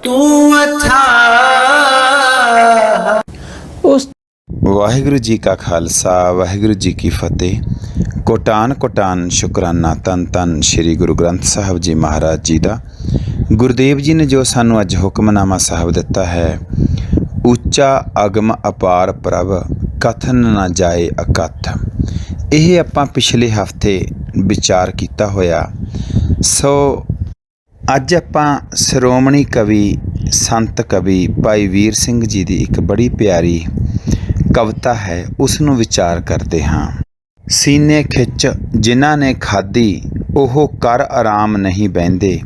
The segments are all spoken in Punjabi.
तू अथा। ਉਸ ਵਾਹਿਗੁਰੂ ਜੀ ਕਾ ਖਾਲਸਾ ਵਾਹਿਗੁਰੂ ਜੀ ਕੀ ਫਤਿਹ। ਕੋਟਾਨ ਕੋਟਾਨ ਸ਼ੁਕਰਾਨਾ ਧੰਨ ਧੰਨ ਸ਼੍ਰੀ ਗੁਰੂ ਗ੍ਰੰਥ ਸਾਹਿਬ ਜੀ ਮਹਾਰਾਜ ਜੀ ਦਾ। ਗੁਰਦੇਵ ਜੀ ਨੇ ਜੋ ਸਾਨੂੰ ਅੱਜ ਹੁਕਮਨਾਮਾ ਸਾਹਿਬ ਦਿੱਤਾ ਹੈ, ਉੱਚਾ ਅਗਮ ਅਪਾਰ ਪ੍ਰਭ ਕਥਨ ਨਾ ਜਾਏ ਅਕਥ। ਇਹ ਆਪਾਂ ਪਿਛਲੇ ਹਫਤੇ ਵਿਚਾਰ ਕੀਤਾ ਹੋਇਆ। ਸੋ ਅੱਜ ਆਪਾਂ ਸ਼੍ਰੋਮਣੀ ਕਵੀ ਸੰਤ ਕਵੀ ਭਾਈ ਵੀਰ ਸਿੰਘ ਜੀ ਦੀ ਇੱਕ ਬੜੀ ਪਿਆਰੀ ਕਵਿਤਾ ਹੈ, ਉਸ ਨੂੰ ਵਿਚਾਰ ਕਰਦੇ ਹਾਂ। ਸੀਨੇ ਖਿੱਚ ਜਿਨ੍ਹਾਂ ਨੇ ਖਾਧੀ, ਉਹ ਕਰ ਆਰਾਮ ਨਹੀਂ ਬਹਿੰਦੇ।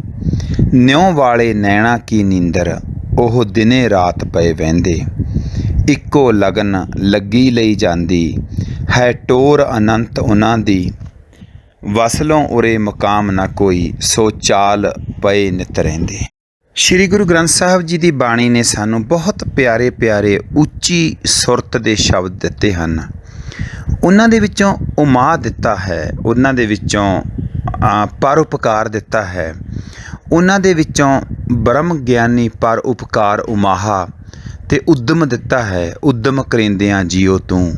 ਨਿਉ ਵਾਲੇ ਨੈਣਾ ਕੀ ਨੀਂਦਰ, ਉਹ ਦਿਨੇ ਰਾਤ ਪਏ ਵਹਿੰਦੇ। ਇੱਕੋ ਲਗਨ ਲੱਗੀ ਲਈ ਜਾਂਦੀ ਹੈ, ਟੋਰ ਅਨੰਤ ਉਹਨਾਂ ਦੀ। ਵਸਲੋਂ ਉਰੇ ਮੁਕਾਮ ਨਾ ਕੋਈ, ਸੋ ਚਾਲ ਪਏ ਨਿਤ ਰਹਿੰਦੇ। ਸ਼੍ਰੀ ਗੁਰੂ ਗ੍ਰੰਥ ਸਾਹਿਬ ਜੀ ਦੀ ਬਾਣੀ ਨੇ ਸਾਨੂੰ ਬਹੁਤ ਪਿਆਰੇ ਪਿਆਰੇ ਉੱਚੀ ਸੁਰਤ ਦੇ ਸ਼ਬਦ ਦਿੱਤੇ ਹਨ। ਉਹਨਾਂ ਦੇ ਵਿੱਚੋਂ ਉਮਾ ਦਿੱਤਾ ਹੈ, ਉਹਨਾਂ ਦੇ ਵਿੱਚੋਂ ਪਰਉਪਕਾਰ ਦਿੱਤਾ ਹੈ, ਉਹਨਾਂ ਦੇ ਵਿੱਚੋਂ ਬ੍ਰਹਮ ਗਿਆਨੀ ਪਰ ਉਪਕਾਰ ਉਮਾਹਾ ਅਤੇ ਉੱਦਮ ਦਿੱਤਾ ਹੈ। ਉੱਦਮ ਕਰਿੰਦਿਆਂ ਜੀਓ ਤੂੰ,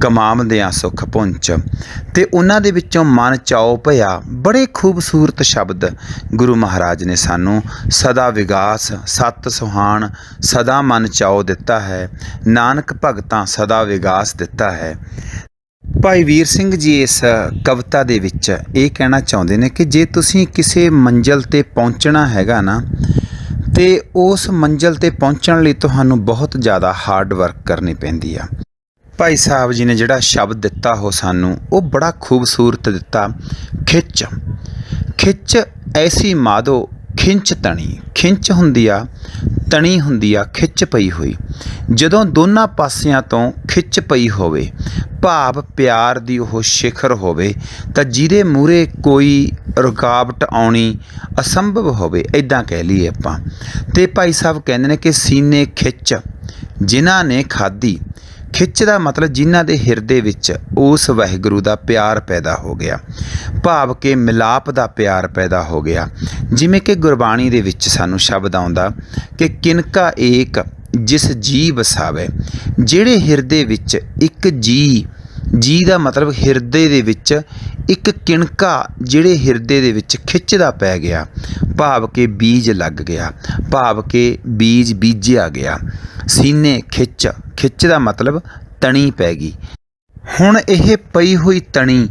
ਕਮਾਵਦਿਆਂ ਸੁੱਖ ਪੁੰਚ। ਅਤੇ ਉਹਨਾਂ ਦੇ ਵਿੱਚੋਂ ਮਨ ਚਾਉ ਭਇਆ, ਬੜੇ ਖੂਬਸੂਰਤ ਸ਼ਬਦ ਗੁਰੂ ਮਹਾਰਾਜ ਨੇ ਸਾਨੂੰ। ਸਦਾ ਵਿਗਾਸ ਸਤ ਸੁਹਾਣ, ਸਦਾ ਮਨ ਚਾਉ ਦਿੱਤਾ ਹੈ। ਨਾਨਕ ਭਗਤਾਂ ਸਦਾ ਵਿਗਾਸ ਦਿੱਤਾ ਹੈ। ਭਾਈ ਵੀਰ ਸਿੰਘ ਜੀ ਇਸ ਕਵਿਤਾ ਦੇ ਵਿੱਚ ਇਹ ਕਹਿਣਾ ਚਾਹੁੰਦੇ ਨੇ ਕਿ ਜੇ ਤੁਸੀਂ ਕਿਸੇ ਮੰਜ਼ਿਲ 'ਤੇ ਪਹੁੰਚਣਾ ਹੈਗਾ ਨਾ, ਅਤੇ ਉਸ ਮੰਜ਼ਿਲ 'ਤੇ ਪਹੁੰਚਣ ਲਈ ਤੁਹਾਨੂੰ ਬਹੁਤ ਜ਼ਿਆਦਾ ਹਾਰਡ ਵਰਕ ਕਰਨੀ ਪੈਂਦੀ ਆ। ਭਾਈ ਸਾਹਿਬ ਜੀ ਨੇ ਜਿਹੜਾ ਸ਼ਬਦ ਦਿੱਤਾ ਉਹ ਸਾਨੂੰ, ਉਹ ਬੜਾ ਖੂਬਸੂਰਤ ਦਿੱਤਾ। ਖਿੱਚ ਖਿੱਚ ਐਸੀ ਮਾਧੋ ਖਿੰਚ ਤਣੀ। ਖਿੰਚ ਹੁੰਦੀ ਆ, ਤਣੀ ਹੁੰਦੀ ਆ ਖਿੱਚ ਪਈ ਹੋਈ। ਜਦੋਂ ਦੋਨਾਂ ਪਾਸਿਆਂ ਤੋਂ ਖਿੱਚ ਪਈ ਹੋਵੇ, ਭਾਵ ਪਿਆਰ ਦੀ ਉਹ ਸਿਖਰ ਹੋਵੇ, ਤਾਂ ਜਿਹਦੇ ਮੂਹਰੇ ਕੋਈ ਰੁਕਾਵਟ ਆਉਣੀ ਅਸੰਭਵ ਹੋਵੇ, ਇੱਦਾਂ ਕਹਿ ਲਈਏ ਆਪਾਂ। ਅਤੇ ਭਾਈ ਸਾਹਿਬ ਕਹਿੰਦੇ ਨੇ ਕਿ ਸੀਨੇ ਖਿੱਚ ਜਿਨ੍ਹਾਂ ਨੇ ਖਾਧੀ। ਖਿੱਚ ਦਾ ਮਤਲਬ ਜਿਨ੍ਹਾਂ ਦੇ ਹਿਰਦੇ ਵਿੱਚ ਉਸ ਵਾਹਿਗੁਰੂ ਦਾ ਪਿਆਰ ਪੈਦਾ ਹੋ ਗਿਆ, ਭਾਵ ਕਿ ਮਿਲਾਪ ਦਾ ਪਿਆਰ ਪੈਦਾ ਹੋ ਗਿਆ। ਜਿਵੇਂ ਕਿ ਗੁਰਬਾਣੀ ਦੇ ਵਿੱਚ ਸਾਨੂੰ ਸ਼ਬਦ ਆਉਂਦਾ ਕਿ ਕਿਨਕਾ ਏਕ ਜਿਸ ਜੀ ਵਸਾਵੇ। ਜਿਹੜੇ ਹਿਰਦੇ ਵਿੱਚ ਇੱਕ ਜੀ ਦਾ ਮਤਲਬ ਹਿਰਦੇ ਦੇ ਵਿੱਚ ਇੱਕ ਕਿਣਕਾ, ਜਿਹੜੇ ਹਿਰਦੇ ਦੇ ਵਿੱਚ ਖਿੱਚ ਦਾ ਪੈ ਗਿਆ, ਭਾਵ ਕਿ ਬੀਜ ਲੱਗ ਗਿਆ, ਭਾਵ ਕਿ ਬੀਜ ਬੀਜਿਆ ਗਿਆ। ਸੀਨੇ ਖਿੱਚ, ਖਿੱਚ ਦਾ ਮਤਲਬ ਤਣੀ ਪੈ ਗਈ। ਹੁਣ ਇਹ ਪਈ ਹੋਈ ਤਣੀ,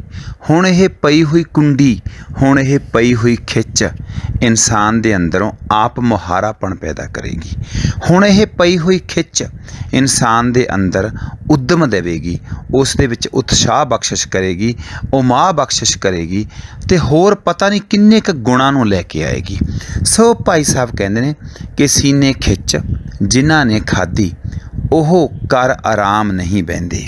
ਹੁਣ ਇਹ ਪਈ ਹੋਈ ਕੁੰਡੀ, ਹੁਣ ਇਹ ਪਈ ਹੋਈ ਖਿੱਚ ਇਨਸਾਨ ਦੇ ਅੰਦਰੋਂ ਆਪ ਮੁਹਾਰਾਪਣ ਪੈਦਾ ਕਰੇਗੀ। ਹੁਣ ਇਹ ਪਈ ਹੋਈ ਖਿੱਚ ਇਨਸਾਨ ਦੇ ਅੰਦਰ ਉੱਦਮ ਦੇਵੇਗੀ, ਉਸ ਦੇ ਵਿੱਚ ਉਤਸ਼ਾਹ ਬਖਸ਼ਿਸ਼ ਕਰੇਗੀ, ਉਮਾ ਬਖਸ਼ਿਸ਼ ਕਰੇਗੀ, ਅਤੇ ਹੋਰ ਪਤਾ ਨਹੀਂ ਕਿੰਨੇ ਕੁ ਗੁਣਾਂ ਨੂੰ ਲੈ ਕੇ ਆਏਗੀ। ਸੋ ਭਾਈ ਸਾਹਿਬ ਕਹਿੰਦੇ ਨੇ ਕਿ ਸੀਨੇ ਖਿੱਚ ਜਿਨ੍ਹਾਂ ਨੇ ਖਾਧੀ, ਉਹ ਕਰ ਆਰਾਮ ਨਹੀਂ ਬਹਿੰਦੇ।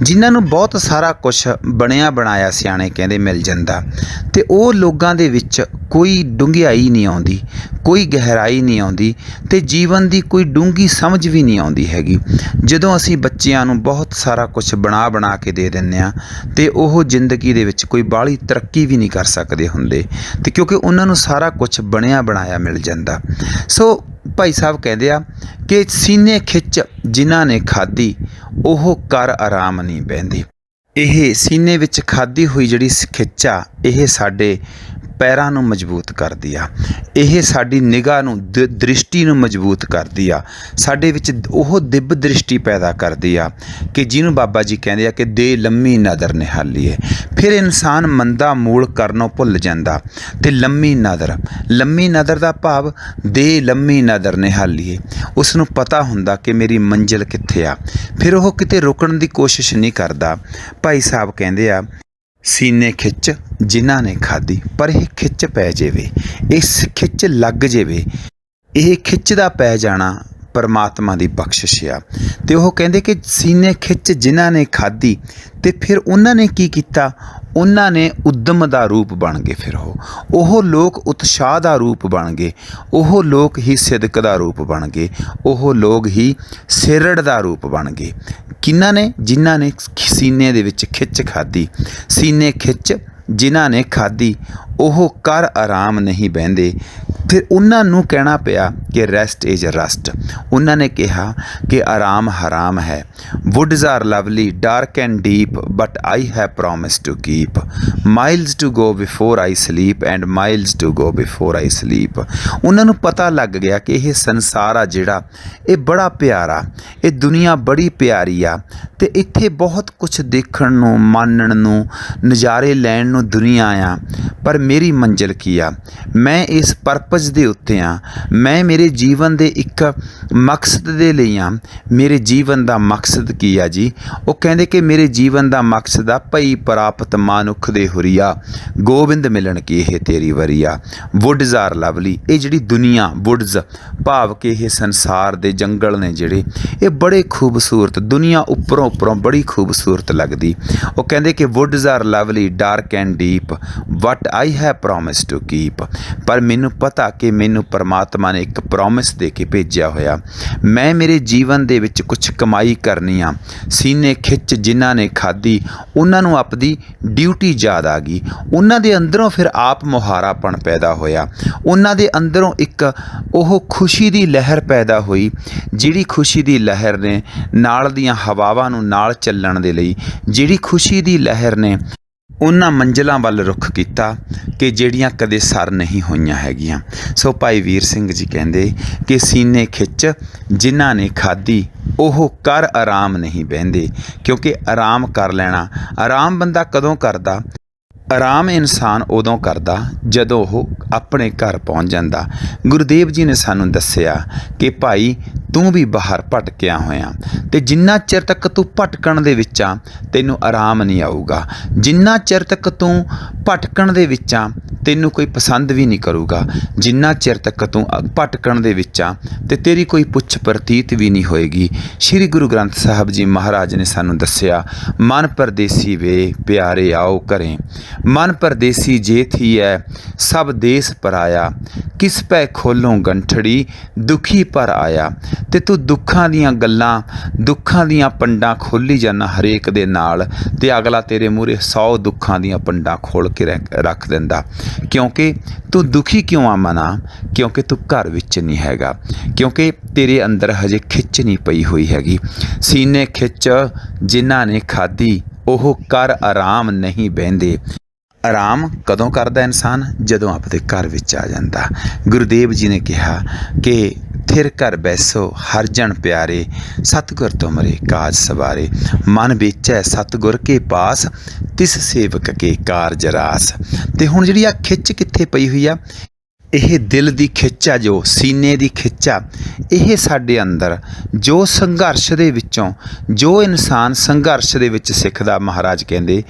ਜਿਨ੍ਹਾਂ ਨੂੰ ਬਹੁਤ ਸਾਰਾ ਕੁਛ ਬਣਿਆ ਬਣਾਇਆ ਸਿਆਣੇ ਕਹਿੰਦੇ ਮਿਲ ਜਾਂਦਾ, ਅਤੇ ਉਹ ਲੋਕਾਂ ਦੇ ਵਿੱਚ ਕੋਈ ਡੂੰਘਾਈ ਨਹੀਂ ਆਉਂਦੀ, ਕੋਈ ਗਹਿਰਾਈ ਨਹੀਂ ਆਉਂਦੀ, ਅਤੇ ਜੀਵਨ ਦੀ ਕੋਈ ਡੂੰਘੀ ਸਮਝ ਵੀ ਨਹੀਂ ਆਉਂਦੀ ਹੈਗੀ। ਜਦੋਂ ਅਸੀਂ ਬੱਚਿਆਂ ਨੂੰ ਬਹੁਤ ਸਾਰਾ ਕੁਛ ਬਣਾ ਕੇ ਦੇ ਦਿੰਦੇ ਹਾਂ, ਅਤੇ ਉਹ ਜ਼ਿੰਦਗੀ ਦੇ ਵਿੱਚ ਕੋਈ ਬਾਹਲੀ ਤਰੱਕੀ ਵੀ ਨਹੀਂ ਕਰ ਸਕਦੇ ਹੁੰਦੇ, ਅਤੇ ਕਿਉਂਕਿ ਉਹਨਾਂ ਨੂੰ ਸਾਰਾ ਕੁਛ ਬਣਿਆ ਬਣਾਇਆ ਮਿਲ ਜਾਂਦਾ। ਸੋ ਭਾਈ ਸਾਹਿਬ ਕਹਿੰਦੇ ਆ ਕਿ ਸੀਨੇ ਖਿੱਚ ਜਿਨ੍ਹਾਂ ਨੇ ਖਾਧੀ, ਉਹ ਕਰ ਆਰਾਮ ਨਹੀਂ ਬਹਿੰਦੇ। ਇਹ ਸੀਨੇ ਵਿੱਚ ਖਾਧੀ ਹੋਈ ਜਿਹੜੀ ਖਿੱਚ ਆ, ਇਹ ਸਾਡੇ ਪੈਰਾਂ ਨੂੰ ਮਜ਼ਬੂਤ ਕਰਦੀ ਆ, ਇਹ ਸਾਡੀ ਨਿਗਾਹ ਨੂੰ ਦ੍ਰਿਸ਼ਟੀ ਨੂੰ ਮਜ਼ਬੂਤ ਕਰਦੀ ਆ, ਸਾਡੇ ਵਿੱਚ ਉਹ ਦਿਵ ਦ੍ਰਿਸ਼ਟੀ ਪੈਦਾ ਕਰਦੀ ਆ ਕਿ ਜਿਹਨੂੰ ਬਾਬਾ ਜੀ ਕਹਿੰਦੇ ਆ ਕਿ ਦੇ ਲੰਮੀ ਨਦਰ ਨਿਹਾਲੀਏ। ਫਿਰ ਇਨਸਾਨ ਮੰਦਾ ਮੂਲ ਕਰਨੋਂ ਭੁੱਲ ਜਾਂਦਾ, ਅਤੇ ਲੰਮੀ ਨਦਰ ਦਾ ਭਾਵ ਦੇ ਲੰਮੀ ਨਦਰ ਨਿਹਾਲੀਏ। ਉਸ ਨੂੰ ਪਤਾ ਹੁੰਦਾ ਕਿ ਮੇਰੀ ਮੰਜ਼ਿਲ ਕਿੱਥੇ ਆ, ਫਿਰ ਉਹ ਕਿਤੇ ਰੁਕਣ ਦੀ ਕੋਸ਼ਿਸ਼ ਨਹੀਂ ਕਰਦਾ। ਭਾਈ ਸਾਹਿਬ ਕਹਿੰਦੇ ਆ ਸੀਨੇ ਖਿੱਚ ਜਿਨ੍ਹਾਂ ਨੇ ਖਾਧੀ, ਪਰ ਇਹ ਖਿੱਚ ਪੈ ਜਾਵੇ, ਇਸ ਖਿੱਚ ਲੱਗ ਜਾਵੇ। ਇਹ ਖਿੱਚ ਦਾ ਪੈ ਜਾਣਾ ਪਰਮਾਤਮਾ ਦੀ ਬਖਸ਼ਿਸ਼ ਆ। ਅਤੇ ਉਹ ਕਹਿੰਦੇ ਕਿ ਸੀਨੇ ਖਿੱਚ ਜਿਨ੍ਹਾਂ ਨੇ ਖਾਧੀ, ਅਤੇ ਫਿਰ ਉਹਨਾਂ ਨੇ ਕੀ ਕੀਤਾ, ਉਹਨਾਂ ਨੇ ਉੱਦਮ ਦਾ ਰੂਪ ਬਣ ਗਏ। ਫਿਰ ਉਹ ਲੋਕ ਉਤਸ਼ਾਹ ਦਾ ਰੂਪ ਬਣ ਗਏ, ਉਹ ਲੋਕ ਹੀ ਸਿਦਕ ਦਾ ਰੂਪ ਬਣ ਗਏ, ਉਹ ਲੋਕ ਹੀ ਸਿਰੜ ਦਾ ਰੂਪ ਬਣ ਗਏ। ਕਿਹਨਾਂ ਨੇ? ਜਿਨ੍ਹਾਂ ਨੇ ਸੀਨੇ ਦੇ ਵਿੱਚ ਖਿੱਚ ਖਾਧੀ। ਸੀਨੇ ਖਿੱਚ ਜਿਨ੍ਹਾਂ ਨੇ ਖਾਧੀ ਉਹ ਕਰ ਆਰਾਮ ਨਹੀਂ ਬਹਿੰਦੇ। ਫਿਰ ਉਹਨਾਂ ਨੂੰ ਕਹਿਣਾ ਪਿਆ ਕਿ ਰੈਸਟ ਇਜ਼ ਰਸਟ। ਉਹਨਾਂ ਨੇ ਕਿਹਾ ਕਿ ਆਰਾਮ ਹਰਾਮ ਹੈ। Woods are lovely dark and deep but I have promise to keep miles to go before I sleep and miles to go before I sleep. ਉਹਨਾਂ ਨੂੰ ਪਤਾ ਲੱਗ ਗਿਆ ਕਿ ਇਹ ਸੰਸਾਰ ਆ ਜਿਹੜਾ ਇਹ ਬੜਾ ਪਿਆਰਾ, ਇਹ ਦੁਨੀਆ ਬੜੀ ਪਿਆਰੀ ਆ ਅਤੇ ਇੱਥੇ ਬਹੁਤ ਕੁਛ ਦੇਖਣ ਨੂੰ, ਮਾਣਨ ਨੂੰ, ਨਜ਼ਾਰੇ ਲੈਣ ਨੂੰ ਦੁਨੀਆ ਆ। ਪਰ ਮੇਰੀ ਮੰਜ਼ਿਲ ਕੀ ਆ? ਮੈਂ ਇਸ ਪਰਪਸ ਦੇ ਉੱਤੇ ਆ। ਮੈਂ ਮੇਰੇ ਜੀਵਨ ਦੇ ਇੱਕ ਮਕਸਦ ਦੇ ਲਈ ਆ। ਮੇਰੇ ਜੀਵਨ ਦਾ ਮਕਸਦ ਕੀ ਆ ਜੀ? ਉਹ ਕਹਿੰਦੇ ਕਿ ਮੇਰੇ ਜੀਵਨ ਦਾ ਮਕਸਦ ਆ ਭਈ ਪ੍ਰਾਪਤ ਮਾਨੁਖ ਦੇ ਹੁਰੀਆ ਗੋਬਿੰਦ ਮਿਲਣ ਕੀ ਇਹ ਤੇਰੀ ਵਰੀਆ। Woods are Lovely. ਇਹ ਜਿਹੜੀ ਦੁਨੀਆ, ਵੁੱਡਸ ਭਾਵ ਕਿ ਇਹ ਸੰਸਾਰ ਦੇ ਜੰਗਲ ਨੇ ਜਿਹੜੇ, ਇਹ ਬੜੇ ਖੂਬਸੂਰਤ, ਦੁਨੀਆ ਉੱਪਰੋਂ ਬੜੀ ਖੂਬਸੂਰਤ ਲੱਗਦੀ। ਉਹ ਕਹਿੰਦੇ ਕਿ woods are lovely dark and deep but I have promise to keep. ਪਰ ਮੈਨੂੰ ਪਤਾ ਕਿ ਮੈਨੂੰ ਪਰਮਾਤਮਾ ਨੇ ਇੱਕ ਪ੍ਰੋਮਿਸ ਦੇ ਕੇ ਭੇਜਿਆ ਹੋਇਆ। ਮੈਂ ਮੇਰੇ ਜੀਵਨ ਦੇ ਵਿੱਚ ਕੁਛ ਕਮਾਈ ਕਰਨੀ ਆ। ਸੀਨੇ ਖਿੱਚ ਜਿਨ੍ਹਾਂ ਨੇ ਖਾਧੀ ਉਹਨਾਂ ਨੂੰ ਆਪਦੀ ਡਿਊਟੀ ਯਾਦ ਆ ਗਈ। ਉਹਨਾਂ ਦੇ ਅੰਦਰੋਂ ਫਿਰ ਆਪ ਮੁਹਾਰਾਪਣ ਪੈਦਾ ਹੋਇਆ। ਉਹਨਾਂ ਦੇ ਅੰਦਰੋਂ ਇੱਕ ਉਹ ਖੁਸ਼ੀ ਦੀ ਲਹਿਰ ਪੈਦਾ ਹੋਈ, ਜਿਹੜੀ ਖੁਸ਼ੀ ਦੀ ਲਹਿਰ ਨੇ ਨਾਲ ਦੀਆਂ ਹਵਾਵਾਂ ਨੂੰ ਨਾਲ ਚੱਲਣ ਦੇ ਲਈ, ਜਿਹੜੀ ਖੁਸ਼ੀ ਦੀ ਲਹਿਰ ਨੇ ਉਹਨਾਂ ਮੰਜ਼ਿਲਾਂ ਵੱਲ ਰੁੱਖ ਕੀਤਾ ਕਿ ਜਿਹੜੀਆਂ ਕਦੇ ਸਰ ਨਹੀਂ ਹੋਈਆਂ ਹੈਗੀਆਂ। ਸੋ ਭਾਈ ਵੀਰ ਸਿੰਘ ਜੀ ਕਹਿੰਦੇ ਕਿ ਸੀਨੇ ਖਿੱਚ ਜਿਨ੍ਹਾਂ ਨੇ ਖਾਧੀ ਉਹ ਕਰ ਆਰਾਮ ਨਹੀਂ ਬਹਿੰਦੇ। ਕਿਉਂਕਿ ਆਰਾਮ ਕਰ ਲੈਣਾ, ਆਰਾਮ ਬੰਦਾ ਕਦੋਂ ਕਰਦਾ? ਆਰਾਮ ਇਨਸਾਨ ਉਦੋਂ ਕਰਦਾ ਜਦੋਂ ਉਹ ਆਪਣੇ ਘਰ ਪਹੁੰਚ ਜਾਂਦਾ। ਗੁਰੂਦੇਵ ਜੀ ਨੇ ਸਾਨੂੰ ਦੱਸਿਆ ਕਿ ਭਾਈ ਤੂੰ ਵੀ ਬਾਹਰ ਭਟਕਿਆ ਹੋਇਆ ਅਤੇ ਜਿੰਨਾ ਚਿਰ ਤੱਕ ਤੂੰ ਭਟਕਣ ਦੇ ਵਿੱਚ ਆ ਤੈਨੂੰ ਆਰਾਮ ਨਹੀਂ ਆਊਗਾ। ਜਿੰਨਾ ਚਿਰ ਤੱਕ ਤੂੰ ਭਟਕਣ ਦੇ ਵਿੱਚ ਆ ਤੈਨੂੰ ਕੋਈ ਪਸੰਦ ਵੀ ਨਹੀਂ ਕਰੂਗਾ। ਜਿੰਨਾ ਚਿਰ ਤੱਕ ਤੂੰ ਭਟਕਣ ਦੇ ਵਿੱਚ ਆ ਅਤੇ ਤੇਰੀ ਕੋਈ ਪੁੱਛ ਪ੍ਰਤੀਤ ਵੀ ਨਹੀਂ ਹੋਏਗੀ। ਸ਼੍ਰੀ ਗੁਰੂ ਗ੍ਰੰਥ ਸਾਹਿਬ ਜੀ ਮਹਾਰਾਜ ਨੇ ਸਾਨੂੰ ਦੱਸਿਆ, ਮਨ ਪਰਦੇਸੀ ਵੇ ਪਿਆਰੇ ਆਓ ਘਰੇ, ਮਨ ਪਰਦੇਸੀ ਜੇ ਥੀ ਹੈ ਸਭ ਦੇਸ ਪਰਾਇਆ, ਕਿਸ ਪੈ ਖੋਲੋਂ ਗੰਠੜੀ ਦੁਖੀ ਪਰ ਆਇਆ। ਅਤੇ ਤੂੰ ਦੁੱਖਾਂ ਦੀਆਂ ਗੱਲਾਂ, ਦੁੱਖਾਂ ਦੀਆਂ ਪੰਡਾਂ ਖੋਲ੍ਹੀ ਜਾਂਦਾ ਹਰੇਕ ਦੇ ਨਾਲ, ਅਤੇ ਅਗਲਾ ਤੇਰੇ ਮੂਹਰੇ 100 ਦੁੱਖਾਂ ਦੀਆਂ ਪੰਡਾਂ ਖੋਲ੍ਹ ਕੇ ਰੱਖ ਦਿੰਦਾ। ਕਿਉਂਕਿ ਤੂੰ ਦੁਖੀ ਕਿਉਂ ਆ ਮਨਾ? ਕਿਉਂਕਿ ਤੂੰ ਘਰ ਵਿੱਚ ਨਹੀਂ ਹੈਗਾ, ਕਿਉਂਕਿ ਤੇਰੇ ਅੰਦਰ ਹਜੇ ਖਿੱਚ ਨਹੀਂ ਪਈ ਹੋਈ ਹੈਗੀ। ਸੀਨੇ ਖਿੱਚ ਜਿਨ੍ਹਾਂ ਨੇ ਖਾਧੀ ਉਹ ਕਰ ਆਰਾਮ ਨਹੀਂ ਬਹਿੰਦੇ। ਆਰਾਮ ਕਦੋਂ ਕਰਦਾ ਇਨਸਾਨ? ਜਦੋਂ ਆਪਣੇ ਘਰ ਵਿੱਚ ਆ ਜਾਂਦਾ। ਗੁਰੂਦੇਵ ਜੀ ਨੇ ਕਿਹਾ ਕਿ ਥਿਰ ਘਰ ਬੈਸੋ ਹਰ ਜਨ ਪਿਆਰੇ, ਸਤਿਗੁਰ ਤੁਮਰੇ ਕਾਜ ਸਵਾਰੇ, ਮਨ ਵੇਚੈ ਸਤਿਗੁਰ ਕੇ ਪਾਸ, ਤਿਸ ਸੇਵਕ ਕੇ ਕਾਰਜ ਰਾਸ। ਅਤੇ ਹੁਣ ਜਿਹੜੀ ਆ ਖਿੱਚ ਕਿੱਥੇ ਪਈ ਹੋਈ ਆ? ਇਹ ਦਿਲ ਦੀ ਖਿੱਚ ਆ, ਜੋ ਸੀਨੇ ਦੀ ਖਿੱਚ ਆ, ਇਹ ਸਾਡੇ ਅੰਦਰ ਜੋ ਸੰਘਰਸ਼ ਦੇ ਵਿੱਚੋਂ, ਜੋ ਇਨਸਾਨ ਸੰਘਰਸ਼ ਦੇ ਵਿੱਚ ਸਿੱਖਦਾ, ਮਹਾਰਾਜ ਕਹਿੰਦੇ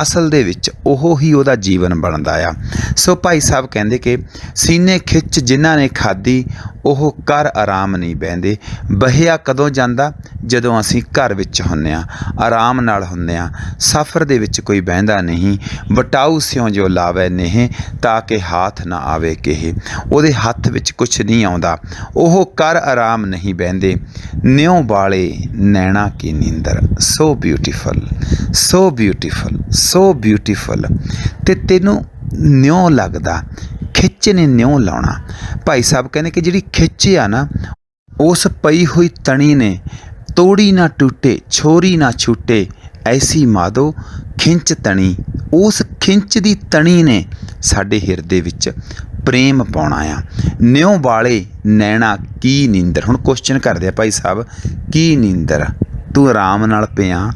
ਅਸਲ ਦੇ ਵਿੱਚ ਉਹ ਹੀ ਉਹਦਾ ਜੀਵਨ ਬਣਦਾ ਆ। ਸੋ ਭਾਈ ਸਾਹਿਬ ਕਹਿੰਦੇ ਕਿ ਸੀਨੇ ਖਿੱਚ ਜਿਨ੍ਹਾਂ ਨੇ ਖਾਧੀ ਉਹ ਕਰ ਆਰਾਮ ਨਹੀਂ ਬਹਿੰਦੇ। ਬਹਿਆ ਕਦੋਂ ਜਾਂਦਾ? ਜਦੋਂ ਅਸੀਂ ਘਰ ਵਿੱਚ ਹੁੰਦੇ ਹਾਂ, ਆਰਾਮ ਨਾਲ ਹੁੰਦੇ ਹਾਂ। ਸਫ਼ਰ ਦੇ ਵਿੱਚ ਕੋਈ ਬਹਿੰਦਾ ਨਹੀਂ। ਵਟਾਊ ਸਿਉ ਜੋ ਲਾਵੇ ਨੇਹ ਤਾਂ ਕਿ ਹਾਥ ਨਾ ਆਵੇ ਕਿਹ। ਉਹਦੇ ਹੱਥ ਵਿੱਚ ਕੁਛ ਨਹੀਂ ਆਉਂਦਾ। ਉਹ ਕਰ ਆਰਾਮ ਨਹੀਂ ਬਹਿੰਦੇ। ਨਿਉ ਵਾਲੇ ਨੈਣਾ ਕੀ ਨੀਂਦਰ, so beautiful, so beautiful, so beautiful. ਅਤੇ ਤੈਨੂੰ ਨਿਉ ਲੱਗਦਾ, ਖਿੱਚ ਨੇ ਨਿਉ ਲਾਉਣਾ। ਭਾਈ ਸਾਹਿਬ ਕਹਿੰਦੇ ਕਿ ਜਿਹੜੀ ਖਿੱਚ ਆ ਨਾ, ਉਸ ਪਈ ਹੋਈ ਤਣੀ ਨੇ ਤੋੜੀ ਨਾ ਟੁੱਟੇ ਛੋਰੀ ਨਾ ਛੁੱਟੇ, ਐਸੀ ਮਾਧੋ ਖਿੰਚ ਤਣੀ। ਉਸ ਖਿੰਚ ਦੀ ਤਣੀ ਨੇ ਸਾਡੇ ਹਿਰਦੇ ਵਿੱਚ ਪ੍ਰੇਮ ਪਾਉਣਾ ਆ। ਨਿਉ ਵਾਲੇ ਨੈਣਾ ਕੀ ਨੀਂਦਰ। ਹੁਣ ਕੁਐਸਚਨ ਕਰਦੇ ਆ ਭਾਈ ਸਾਹਿਬ, ਕੀ ਨੀਂਦਰ? ਤੂੰ ਆਰਾਮ ਨਾਲ ਪਿਆ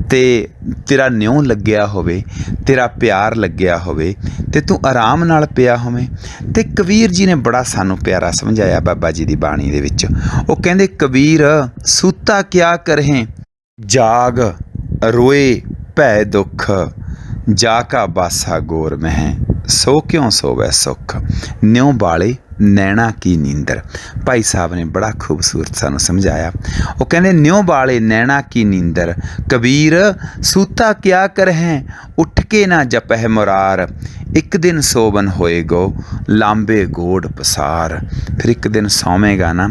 ਅਤੇ ਤੇਰਾ ਨਿਉ ਲੱਗਿਆ ਹੋਵੇ, ਤੇਰਾ ਪਿਆਰ ਲੱਗਿਆ ਹੋਵੇ ਅਤੇ ਤੂੰ ਆਰਾਮ ਨਾਲ ਪਿਆ ਹੋਵੇਂ। ਅਤੇ ਕਬੀਰ ਜੀ ਨੇ ਬੜਾ ਸਾਨੂੰ ਪਿਆਰਾ ਸਮਝਾਇਆ ਬਾਬਾ ਜੀ ਦੀ ਬਾਣੀ ਦੇ ਵਿੱਚ। ਉਹ ਕਹਿੰਦੇ, ਕਬੀਰ ਸੂਤਾ ਕਿਆ ਕਰਹਿ ਜਾਗ ਰੋਏ ਭੈ ਦੁੱਖ, ਜਾ ਕਾ ਬਾਸਾ ਗੋਰ ਮਹਿ ਸੋ ਕਿਉਂ ਸੋਵੈ ਸੁੱਖ। ਨਿਉ ਵਾਲੇ ਨੈਣਾ ਕੀ ਨੀਂਦਰ। ਭਾਈ ਸਾਹਿਬ ਨੇ ਬੜਾ ਖੂਬਸੂਰਤ ਸਾਨੂੰ ਸਮਝਾਇਆ। ਉਹ ਕਹਿੰਦੇ, ਨਿਉ ਵਾਲੇ ਨੈਣਾ ਕੀ ਨੀਂਦਰ, ਕਬੀਰ ਸੂਤਾ ਕਿਆ ਕਰਹਿ ਉੱਠ ਕੇ ਨਾ ਜਪਹਿ ਮੁਰਾਰ, ਇੱਕ ਦਿਨ ਸੋਵਨ ਹੋਏਗੋ ਲਾਂਬੇ ਗੋਡ ਪਸਾਰ। ਫਿਰ ਇੱਕ ਦਿਨ ਸੌਵੇਂਗਾ ਨਾ,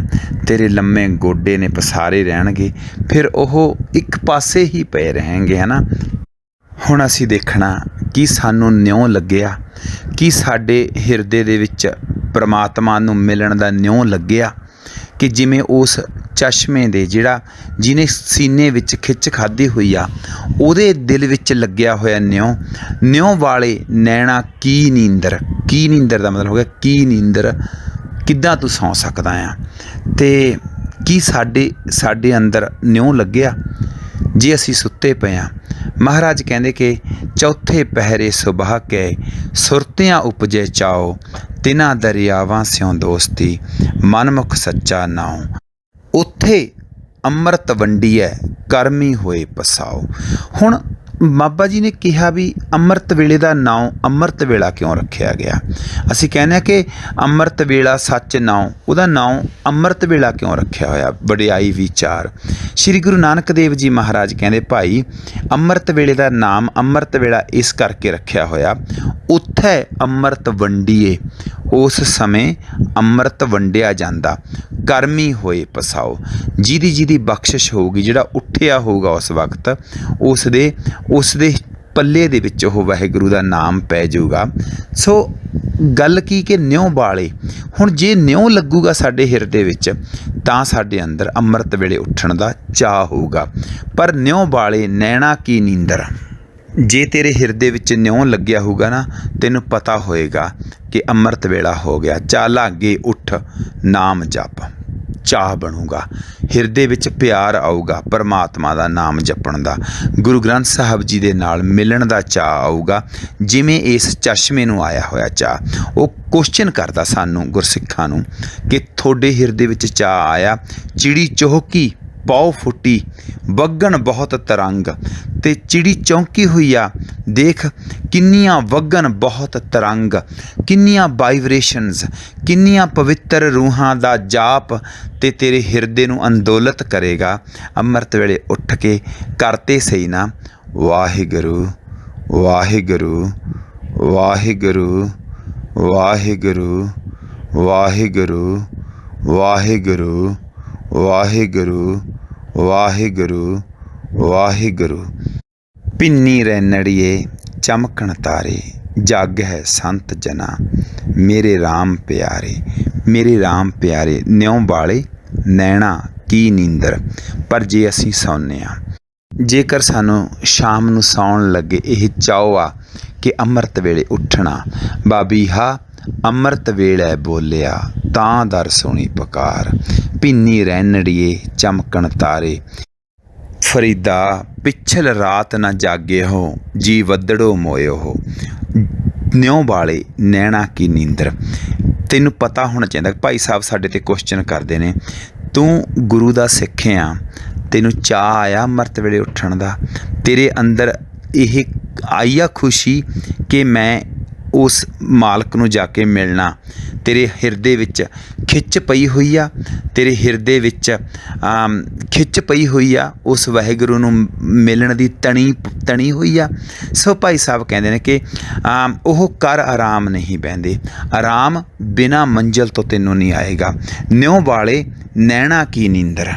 ਤੇਰੇ ਲੰਮੇ ਗੋਡੇ ਨੇ ਪਸਾਰੇ ਰਹਿਣਗੇ, ਫਿਰ ਉਹ ਇੱਕ ਪਾਸੇ ਹੀ ਪਏ ਰਹਿਣਗੇ, ਹੈ ਨਾ। ਹੁਣ ਅਸੀਂ ਦੇਖਣਾ ਕਿ ਸਾਨੂੰ ਨਿਉਂ ਲੱਗਿਆ, ਕਿ ਸਾਡੇ ਹਿਰਦੇ ਦੇ ਵਿੱਚ ਪ੍ਰਮਾਤਮਾ ਨੂੰ ਮਿਲਣ ਦਾ ਨਿਉਂ ਲੱਗਿਆ, ਕਿ ਜਿਵੇਂ ਉਸ ਚਸ਼ਮੇ ਦੇ ਜਿਹਨੇ ਸੀਨੇ ਵਿੱਚ ਖਿੱਚ ਖਾਧੀ ਹੋਈ ਆ, ਉਹਦੇ ਦਿਲ ਵਿੱਚ ਲੱਗਿਆ ਹੋਇਆ ਨਿਉਂ ਵਾਲੇ ਨੈਣਾ ਕੀ ਨੀਂਦਰ ਦਾ ਮਤਲਬ ਹੋ ਗਿਆ ਕੀ ਨੀਂਦਰ, ਕਿੱਦਾਂ ਤੂੰ ਸੌਂ ਸਕਦਾ ਆ। ਅਤੇ ਕੀ ਸਾਡੇ ਅੰਦਰ ਨਿਉਂ ਲੱਗਿਆ ਜੇ ਅਸੀਂ ਸੁੱਤੇ ਪਏ ਹਾਂ। ਮਹਾਰਾਜ ਕਹਿੰਦੇ ਕਿ ਚੌਥੇ ਪਹਿਰੇ ਸੁਬਾਹ ਕੇ ਸੁਰਤਿਆਂ ਉਪਜੇ ਚਾਓ, ਤਿਨਾਂ ਦਰਿਆਵਾਂ ਸਿਉਂ ਦੋਸਤੀ, ਮਨਮੁਖ ਸੱਚਾ ਨਾਉ, ਉੱਥੇ ਅੰਮ੍ਰਿਤ ਵੰਡੀਐ ਕਰਮੀ ਹੋਏ ਪਸਾਓ। ਹੁਣ ਬਾਬਾ ਜੀ ਨੇ ਕਿਹਾ ਵੀ ਅੰਮ੍ਰਿਤ ਵੇਲੇ ਦਾ ਨਾਉ ਅੰਮ੍ਰਿਤ ਵੇਲਾ ਕਿਉਂ ਰੱਖਿਆ ਗਿਆ। ਅਸੀਂ ਕਹਿੰਦੇ ਹਾਂ ਕਿ ਅੰਮ੍ਰਿਤ ਵੇਲਾ ਸੱਚ ਨਾਉ, ਉਹਦਾ ਨਾਉ ਅੰਮ੍ਰਿਤ ਵੇਲਾ ਕਿਉਂ ਰੱਖਿਆ ਹੋਇਆ। ਵਡਿਆਈ ਵਿਚਾਰ ਸ਼੍ਰੀ ਗੁਰੂ ਨਾਨਕ ਦੇਵ ਜੀ ਮਹਾਰਾਜ ਕਹਿੰਦੇ ਭਾਈ ਅੰਮ੍ਰਿਤ ਵੇਲੇ ਦਾ ਨਾਮ ਅੰਮ੍ਰਿਤ ਵੇਲਾ ਇਸ ਕਰਕੇ ਰੱਖਿਆ ਹੋਇਆ, ਉੱਥੇ ਅੰਮ੍ਰਿਤ ਵੰਡੀਏ, ਉਸ ਸਮੇਂ ਅੰਮ੍ਰਿਤ ਵੰਡਿਆ ਜਾਂਦਾ, ਕਰਮੀ ਹੋਏ ਪਸਾਓ, ਜਿਹਦੀ ਬਖਸ਼ਿਸ਼ ਹੋਊਗੀ, ਜਿਹੜਾ ਉੱਠਿਆ ਹੋਊਗਾ ਉਸ ਵਕਤ ਉਸਦੇ ਪੱਲੇ ਦੇ ਵਿੱਚ ਉਹ ਵਾਹਿਗੁਰੂ ਦਾ ਨਾਮ ਪੈ ਜਾਊਗਾ। ਸੋ ਗੱਲ ਕੀ ਕਿ ਨਿਉਂ ਵਾਲੇ, ਹੁਣ ਜੇ ਨਿਉਂ ਲੱਗੂਗਾ ਸਾਡੇ ਹਿਰਦੇ ਵਿੱਚ ਤਾਂ ਸਾਡੇ ਅੰਦਰ ਅੰਮ੍ਰਿਤ ਵੇਲੇ ਉੱਠਣ ਦਾ ਚਾਅ ਹੋਊਗਾ। ਪਰ ਨਿਉਂ ਵਾਲੇ ਨੈਣਾ ਕੀ ਨੀਂਦਰ, ਜੇ ਤੇਰੇ ਹਿਰਦੇ ਵਿੱਚ ਨਿਉਂ ਲੱਗਿਆ ਹੋਊਗਾ ਨਾ, ਤੈਨੂੰ ਪਤਾ ਹੋਏਗਾ ਕਿ ਅੰਮ੍ਰਿਤ ਵੇਲਾ ਹੋ ਗਿਆ, ਚੱਲ ਅੱਗੇ ਉੱਠ, ਨਾਮ ਜਪ, ਚਾਹ ਬਣੂਗਾ, ਹਿਰਦੇ ਵਿੱਚ ਪਿਆਰ ਆਊਗਾ ਪਰਮਾਤਮਾ ਦਾ ਨਾਮ ਜਪਣ ਦਾ, ਗੁਰੂ ਗ੍ਰੰਥ ਸਾਹਿਬ ਜੀ ਦੇ ਨਾਲ ਮਿਲਣ ਦਾ ਚਾਅ ਆਊਗਾ, ਜਿਵੇਂ ਇਸ ਚਸ਼ਮੇ ਨੂੰ ਆਇਆ ਹੋਇਆ ਚਾਅ। ਉਹ ਕੁਐਸਚਨ ਕਰਦਾ ਸਾਨੂੰ ਗੁਰਸਿੱਖਾਂ ਨੂੰ ਕਿ ਤੁਹਾਡੇ ਹਿਰਦੇ ਵਿੱਚ ਚਾਅ ਆਇਆ, ਚਿੜੀ ਚੌਕੀ ਪੌ ਫੁੱਟੀ, ਵਗਣ ਬਹੁਤ ਤਰੰਗ, ਤੇ ਚਿੜੀ ਚੌਂਕੀ ਹੋਈ ਆ, ਦੇਖ ਕਿੰਨੀਆਂ ਵਗਣ ਬਹੁਤ ਤਰੰਗ, ਕਿੰਨੀਆਂ ਵਾਈਬ੍ਰੇਸ਼ਨਸ, ਕਿੰਨੀਆਂ ਪਵਿੱਤਰ ਰੂਹਾਂ ਦਾ ਜਾਪ ਤੇ ਤੇਰੇ ਹਿਰਦੇ ਨੂੰ ਅੰਦੋਲਤ ਕਰੇਗਾ। ਅੰਮ੍ਰਿਤ ਵੇਲੇ ਉੱਠ ਕੇ ਕਰਤੇ ਸਹੀ ਨਾ ਵਾਹਿਗੁਰੂ ਵਾਹਿਗੁਰੂ ਵਾਹਿਗੁਰੂ ਵਾਹਿਗੁਰੂ ਵਾਹਿਗੁਰੂ ਵਾਹਿਗੁਰੂ ਵਾਹਿਗੁਰੂ ਵਾਹਿਗੁਰੂ ਵਾਹਿਗੁਰੂ। ਭਿੰਨੀ ਰੈਣੜੀਏ ਚਮਕਣ ਤਾਰੇ, ਜਗ ਹੈ ਸੰਤ ਜਨਾ, ਮੇਰੇ RAM ਪਿਆਰੇ, ਨਿਉਂ ਵਾਲੇ ਨੈਣਾ ਕੀ ਨੀਂਦਰ। ਪਰ ਜੇ ਅਸੀਂ ਸੌਂਦੇ ਹਾਂ, ਜੇਕਰ ਸਾਨੂੰ ਸ਼ਾਮ ਨੂੰ ਸੌਣ ਲੱਗੇ ਇਹ ਚਾਅ ਆ ਕਿ ਅੰਮ੍ਰਿਤ ਵੇਲੇ ਉੱਠਣਾ, ਬਾਬੀਹਾ ਅੰਮ੍ਰਿਤ ਵੇਲੇ ਬੋਲਿਆ ਤਾਂ ਦਰ ਸੁਣੀ ਪੁਕਾਰ, ਭਿੰਨੀ ਰੈਣੜੀਏ ਚਮਕਣ ਤਾਰੇ, ਫਰੀਦਾ ਪਿਛਲ ਰਾਤ ਨਾ ਜਾਗੇ ਹੋ, ਜੀ ਵੱਧੜੋ ਮੋਇਓ ਹੋ। ਨਿਉਂ ਵਾਲੇ ਨੈਣਾ ਕੀ ਨੀਂਦਰ। ਤੈਨੂੰ ਪਤਾ ਹੋਣਾ ਚਾਹੀਦਾ। ਭਾਈ ਸਾਹਿਬ ਸਾਡੇ ਤੇ ਕੁਐਸਚਨ ਕਰਦੇ ਨੇ, ਤੂੰ ਗੁਰੂ ਦਾ ਸਿੱਖ ਆ, ਤੈਨੂੰ ਚਾਅ ਆਇਆ ਅੰਮ੍ਰਿਤ ਵੇਲੇ ਉੱਠਣ ਦਾ, ਤੇਰੇ ਅੰਦਰ ਇਹ ਆਈ ਆ ਖੁਸ਼ੀ ਕਿ ਮੈਂ ਉਸ ਮਾਲਕ ਨੂੰ ਜਾ ਕੇ ਮਿਲਣਾ, ਤੇਰੇ ਹਿਰਦੇ ਵਿੱਚ ਖਿੱਚ ਪਈ ਹੋਈ ਆ, ਤੇਰੇ ਹਿਰਦੇ ਵਿੱਚ ਖਿੱਚ ਪਈ ਹੋਈ ਆ ਉਸ ਵਾਹਿਗੁਰੂ ਨੂੰ ਮਿਲਣ ਦੀ ਤਣੀ ਹੋਈ ਆ। ਸੋ ਭਾਈ ਸਾਹਿਬ ਕਹਿੰਦੇ ਨੇ ਕਿ ਉਹ ਕਰ ਆਰਾਮ ਨਹੀਂ ਬਹਿੰਦੇ, ਆਰਾਮ ਬਿਨਾਂ ਮੰਜ਼ਿਲ ਤੋਂ ਤੈਨੂੰ ਨਹੀਂ ਆਏਗਾ। ਨਿਉਂ ਵਾਲੇ ਨੈਣਾ ਕੀ ਨੀਂਦਰ।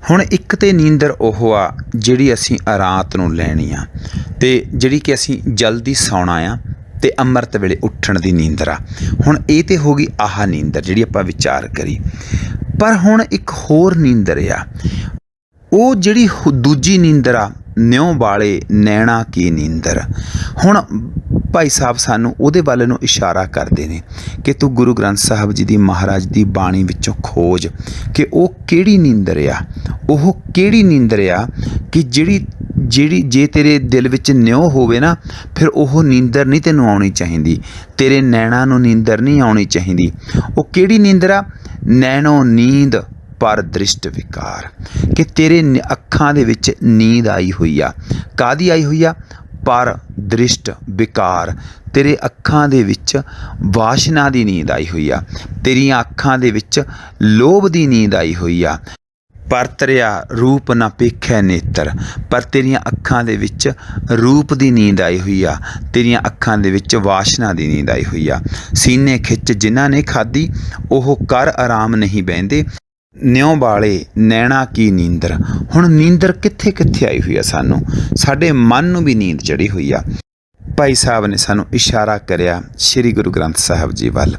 ਹੁਣ ਇੱਕ ਤਾਂ ਨੀਂਦਰ ਉਹ ਆ ਜਿਹੜੀ ਅਸੀਂ ਰਾਤ ਨੂੰ ਲੈਣੀ ਆ, ਅਤੇ ਜਿਹੜੀ ਕਿ ਅਸੀਂ ਜਲਦੀ ਸੌਣਾ ਆ, ਅਤੇ ਅੰਮ੍ਰਿਤ ਵੇਲੇ ਉੱਠਣ ਦੀ ਨੀਂਦਰ ਆ। ਹੁਣ ਇਹ ਤਾਂ ਹੋ ਗਈ ਆਹ ਨੀਂਦਰ ਜਿਹੜੀ ਆਪਾਂ ਵਿਚਾਰ ਕਰੀ। ਪਰ ਹੁਣ ਇੱਕ ਹੋਰ ਨੀਂਦਰ ਆ, ਉਹ ਜਿਹੜੀ ਦੂਜੀ ਨੀਂਦਰ ਆ, ਨਿਉਂ ਵਾਲੇ ਨੈਣਾ ਕੀ ਨੀਂਦਰ। ਹੁਣ ਭਾਈ ਸਾਹਿਬ ਸਾਨੂੰ ਉਹਦੇ ਵੱਲ ਨੂੰ ਇਸ਼ਾਰਾ ਕਰਦੇ ਨੇ ਕਿ ਤੂੰ ਗੁਰੂ ਗ੍ਰੰਥ ਸਾਹਿਬ ਜੀ ਦੀ ਮਹਾਰਾਜ ਦੀ ਬਾਣੀ ਵਿੱਚੋਂ ਖੋਜ ਕਿ ਉਹ ਕਿਹੜੀ ਨੀਂਦਰ ਆ, ਉਹ ਕਿਹੜੀ ਨੀਂਦਰ ਆ ਕਿ ਜਿਹੜੀ ਜੇ ਤੇਰੇ ਦਿਲ ਵਿੱਚ ਨਿਉ ਹੋਵੇ ਨਾ, ਫਿਰ ਉਹ ਨੀਂਦਰ ਨਹੀਂ ਤੈਨੂੰ ਆਉਣੀ ਚਾਹੀਦੀ, ਤੇਰੇ ਨੈਣਾ ਨੂੰ ਨੀਂਦਰ ਨਹੀਂ ਆਉਣੀ ਚਾਹੀਦੀ। ਉਹ ਕਿਹੜੀ ਨੀਂਦਰ ਆ? ਨੈਣੋ ਨੀਂਦ ਪਰ ਦ੍ਰਿਸ਼ਟ ਵਿਕਾਰ, ਕਿ ਤੇਰੇ ਅੱਖਾਂ ਦੇ ਵਿੱਚ ਨੀਂਦ ਆਈ ਹੋਈ ਆ। ਕਾਹਦੀ ਆਈ ਹੋਈ ਆ? ਪਰ ਦ੍ਰਿਸ਼ਟ ਵਿਕਾਰ, ਤੇਰੇ ਅੱਖਾਂ ਦੇ ਵਿੱਚ ਵਾਸ਼ਨਾ ਦੀ ਨੀਂਦ ਆਈ ਹੋਈ ਆ, ਤੇਰੀਆਂ ਅੱਖਾਂ ਦੇ ਵਿੱਚ ਲੋਭ ਦੀ ਨੀਂਦ ਆਈ ਹੋਈ ਆ। ਪਰ ਤਰਿਆ ਰੂਪ ਨਾ ਪੇਖੈ ਨੇਤਰ, ਪਰ ਤੇਰੀਆਂ ਅੱਖਾਂ ਦੇ ਵਿੱਚ ਰੂਪ ਦੀ ਨੀਂਦ ਆਈ ਹੋਈ ਆ, ਤੇਰੀਆਂ ਅੱਖਾਂ ਦੇ ਵਿੱਚ ਵਾਸ਼ਨਾ ਦੀ ਨੀਂਦ ਆਈ ਹੋਈ ਆ। ਸੀਨੇ ਖਿੱਚ ਜਿਨ੍ਹਾਂ ਨੇ ਖਾਧੀ ਉਹ ਕਰ ਆਰਾਮ ਨਹੀਂ ਬਹਿੰਦੇ, ਨਿਉ ਵਾਲੇ ਨੈਣਾ ਕੀ ਨੀਂਦਰ। ਹੁਣ ਨੀਂਦਰ ਕਿੱਥੇ ਕਿੱਥੇ ਆਈ ਹੋਈ ਆ, ਸਾਨੂੰ ਸਾਡੇ ਮਨ ਨੂੰ ਵੀ ਨੀਂਦ ਚੜ੍ਹੀ ਹੋਈ ਆ। ਭਾਈ ਸਾਹਿਬ ਨੇ ਸਾਨੂੰ ਇਸ਼ਾਰਾ ਕਰਿਆ ਸ੍ਰੀ ਗੁਰੂ ਗ੍ਰੰਥ ਸਾਹਿਬ ਜੀ ਵੱਲ